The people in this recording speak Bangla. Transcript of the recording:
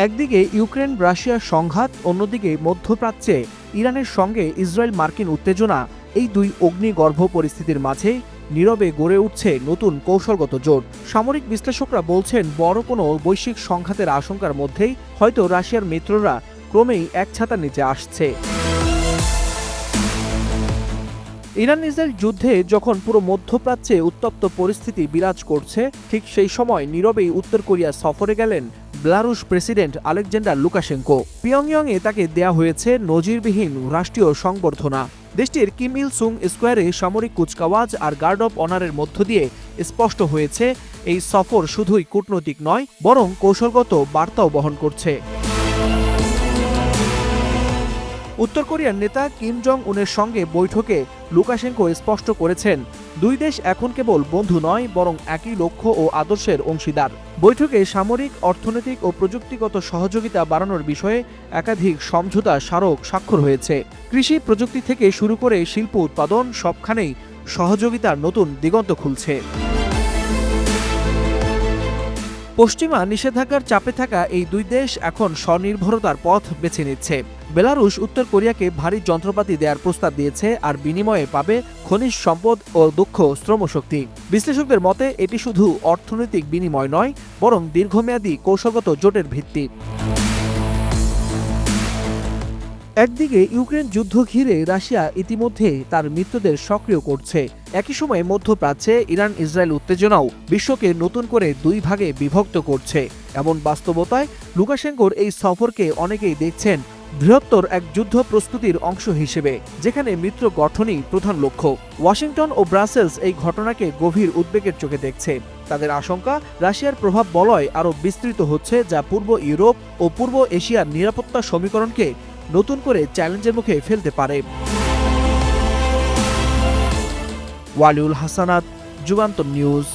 একদিকে ইউক্রেন রাশিয়ার সংঘাত, অন্যদিকে মধ্যপ্রাচ্যে ইরানের সঙ্গে ইসরায়েল মার্কিন উত্তেজনা, এই দুই অগ্নিগর্ভ পরিস্থিতির মাঝে নীরবে গড়ে উঠছে নতুন কৌশলগত জোট। সামরিক বিশ্লেষকরা বলছেন, বড় কোনো বৈশ্বিক সংঘাতের আশঙ্কার মধ্যেই হয়তো রাশিয়ার মিত্ররা ক্রমেই এক ছাতার নিচে আসছে। ইরান ইসরায়েল যুদ্ধে যখন পুরো মধ্যপ্রাচ্যে উত্তপ্ত পরিস্থিতি বিরাজ করছে, ঠিক সেই সময় নীরবেই উত্তর কোরিয়া সফরে গেলেন বেলারুশ প্রেসিডেন্ট আলেকজান্ডার লুকাশেঙ্কো। পিয়ংইয়ংয়ে তাকে দেয়া হয়েছে নজিরবিহীন রাষ্ট্রীয় সংবর্ধনা। দেশটির কিম ইল সুং স্কোয়ারে সামরিক কুচকাওয়াজ আর গার্ড অব অনারের মধ্য দিয়ে স্পষ্ট হয়েছে, এই সফর শুধুই কূটনৈতিক নয়, বরং কৌশলগত বার্তাও বহন করছে। উত্তর কোরিয়ার নেতা কিম জং উনের সঙ্গে বৈঠকে লুকাশেঙ্কো স্পষ্ট করেছেন, দুই দেশ এখন কেবল বন্ধু নয়, বরং একই লক্ষ্য ও আদর্শের অংশীদার। বৈঠকে সামরিক, অর্থনৈতিক ও প্রযুক্তিগত সহযোগিতা বাড়ানোর বিষয়ে একাধিক সমঝোতা স্মারক স্বাক্ষর হয়েছে। কৃষি, প্রযুক্তি থেকে শুরু করে শিল্প উৎপাদন, সবখানেই সহযোগিতার নতুন দিগন্ত খুলছে। পশ্চিমা নিষেধাজ্ঞার চাপে থাকা এই দুই দেশ এখন স্বনির্ভরতার পথ বেছে নিচ্ছে। বেলারুশ উত্তর কোরিয়াকে ভারী যন্ত্রপাতি দেওয়ার প্রস্তাব দিয়েছে, আর বিনিময়ে পাবে খনিজ সম্পদ ও দক্ষ শ্রমশক্তি। বিশ্লেষকদের মতে এটি শুধু অর্থনৈতিক বিনিময় নয়, বরং দীর্ঘমেয়াদী কৌশলগত জোটের ভিত্তি। একদিকে ইউক্রেন যুদ্ধ ঘিরে রাশিয়া ইতিমধ্যে তার মিত্রদের সক্রিয় করছে, একই সময়ে মধ্যপ্রাচ্যে ইরান ইসরায়েল উত্তেজনাও বিশ্বকে নতুন করে দুই ভাগে বিভক্ত করছে। এমন বাস্তবতায় লুকাশেঙ্কোর এই সফরকে অনেকেই দেখছেন বৃহত্তর এক যুদ্ধ প্রস্তুতির অংশ হিসেবে, যেখানে মিত্র গঠনই প্রধান লক্ষ্য। ওয়াশিংটন ও ব্রাসেলস এই ঘটনাকে গভীর উদ্বেগের চোখে দেখছে। তাদের আশঙ্কা, রাশিয়ার প্রভাব বলয় আরও বিস্তৃত হচ্ছে, যা পূর্ব ইউরোপ ও পূর্ব এশিয়ার নিরাপত্তা সমীকরণকে নতুন করে চ্যালেঞ্জের মুখে ফেলতে পারে। ওয়ালিউল হাসানাত, যুগান্তর নিউজ।